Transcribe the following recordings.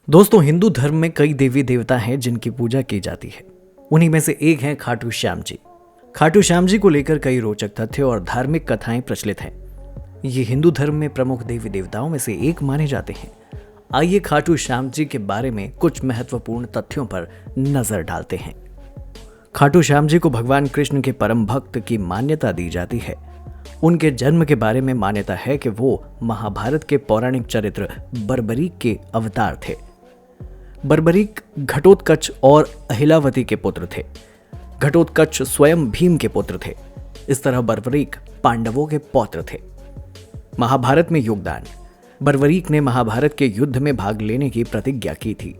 दोस्तों, हिंदू धर्म में कई देवी देवता हैं जिनकी पूजा की जाती है। उन्हीं में से एक हैं खाटू श्याम जी। खाटू श्याम जी को लेकर कई रोचक तथ्य और धार्मिक कथाएं प्रचलित हैं। ये हिंदू धर्म में प्रमुख देवी देवताओं में से एक माने जाते हैं। आइए खाटू श्याम जी के बारे में कुछ महत्वपूर्ण तथ्यों पर नजर डालते हैं। खाटू श्याम जी को भगवान कृष्ण के परम भक्त की मान्यता दी जाती है। उनके जन्म के बारे में मान्यता है कि वो महाभारत के पौराणिक चरित्र बर्बरीक के अवतार थे। बर्बरीक घटोत्कच और अहिलावती के पुत्र थे। घटोत्कच स्वयं भीम के पुत्र थे। इस तरह बर्बरीक पांडवों के पौत्र थे। महाभारत में योगदान। बर्बरीक ने महाभारत के युद्ध में भाग लेने की प्रतिज्ञा की थी,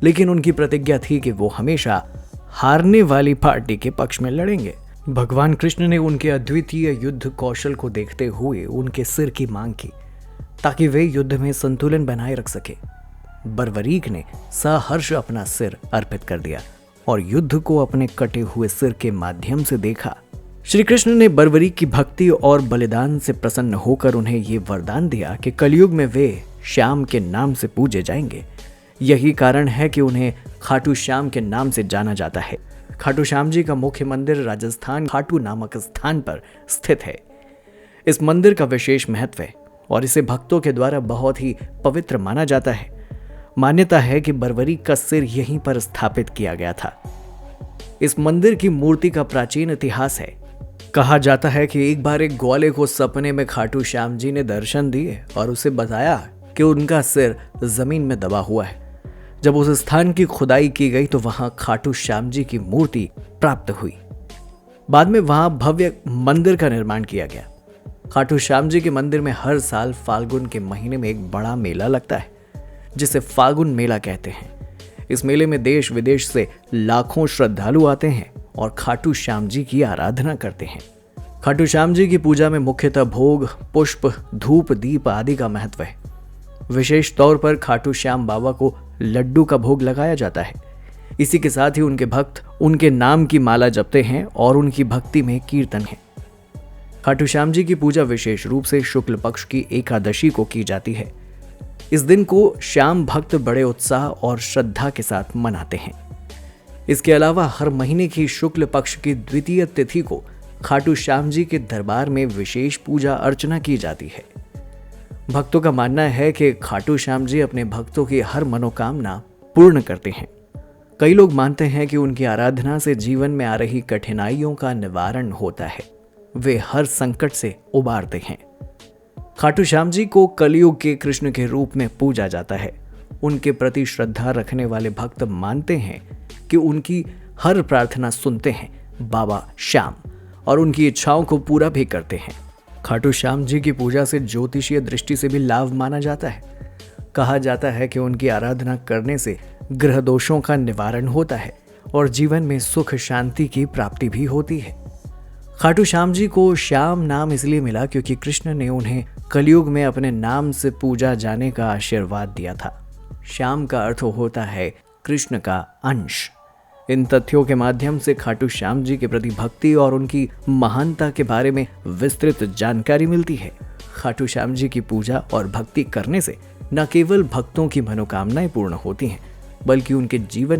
लेकिन उनकी प्रतिज्ञा थी कि वो हमेशा हारने वाली पार्टी के पक्ष में लड़ेंगे। भगवान कृष्ण ने उनके अद्वितीय युद्ध कौशल को देखते हुए उनके सिर की मांग की ताकि वे युद्ध में संतुलन बनाए रख सके। बर्बरीक ने सहर्ष अपना सिर अर्पित कर दिया और युद्ध को अपने कटे हुए सिर के माध्यम से देखा। श्री कृष्ण ने बर्बरीक की भक्ति और बलिदान से प्रसन्न होकर उन्हें ये वरदान दिया कि कलयुग में वे श्याम के नाम से पूजे जाएंगे। यही कारण है कि उन्हें खाटू श्याम के नाम से जाना जाता है। खाटू श्याम जी का मुख्य मंदिर राजस्थान खाटू नामक स्थान पर स्थित है। इस मंदिर का विशेष महत्व है और इसे भक्तों के द्वारा बहुत ही पवित्र माना जाता है। मान्यता है कि बर्बरीक का सिर यहीं पर स्थापित किया गया था। इस मंदिर की मूर्ति का प्राचीन इतिहास है। कहा जाता है कि एक बार एक ग्वाले को सपने में खाटू श्याम जी ने दर्शन दिए और उसे बताया कि उनका सिर जमीन में दबा हुआ है। जब उस स्थान की खुदाई की गई तो वहां खाटू श्याम जी की मूर्ति प्राप्त हुई। बाद में वहां भव्य मंदिर का निर्माण किया गया। खाटू श्याम जी के मंदिर में हर साल फाल्गुन के महीने में एक बड़ा मेला लगता है, जिसे फाल्गुन मेला कहते हैं। इस मेले में देश विदेश से लाखों श्रद्धालु आते हैं और खाटू श्याम जी की आराधना करते हैं। खाटू श्याम जी की पूजा में मुख्यतः भोग, पुष्प, धूप, दीप आदि का महत्व है। विशेष तौर पर खाटू श्याम बाबा को लड्डू का भोग लगाया जाता है। इसी के साथ ही उनके भक्त उनके नाम की माला जपते हैं और उनकी भक्ति में कीर्तन है। खाटू श्याम जी की पूजा विशेष रूप से शुक्ल पक्ष की एकादशी को की जाती है। इस दिन को श्याम भक्त बड़े उत्साह और श्रद्धा के साथ मनाते हैं। इसके अलावा हर महीने की शुक्ल पक्ष की द्वितीय तिथि को खाटू श्याम जी के दरबार में विशेष पूजा अर्चना की जाती है। भक्तों का मानना है कि खाटू श्याम जी अपने भक्तों की हर मनोकामना पूर्ण करते हैं। कई लोग मानते हैं कि उनकी आराधना से जीवन में आ रही कठिनाइयों का निवारण होता है। वे हर संकट से उबारते हैं। खाटू श्याम जी को कलयुग के कृष्ण के रूप में पूजा जाता है। उनके प्रति श्रद्धा रखने वाले भक्त मानते हैं कि उनकी हर प्रार्थना सुनते हैं बाबा श्याम और उनकी इच्छाओं को पूरा भी करते हैं। खाटू श्याम जी की पूजा से ज्योतिषीय दृष्टि से भी लाभ माना जाता है। कहा जाता है कि उनकी आराधना करने से ग्रह दोषों का निवारण होता है और जीवन में सुख शांति की प्राप्ति भी होती है। खाटू श्याम जी को श्याम नाम इसलिए मिला क्योंकि कृष्ण ने उन्हें कलयुग में अपने नाम से पूजा जाने का आशीर्वाद दिया था। श्याम का अर्थ होता है कृष्ण का अंश। इन तथ्यों के माध्यम से खाटू श्याम जी के प्रति भक्ति और उनकी महानता के बारे में विस्तृत जानकारी मिलती है। खाटू श्याम जी की पूजा और भक्ति करने से न केवल भक्तों की मनोकामनाएं पूर्ण होती हैं, बल्कि उनके जीवन में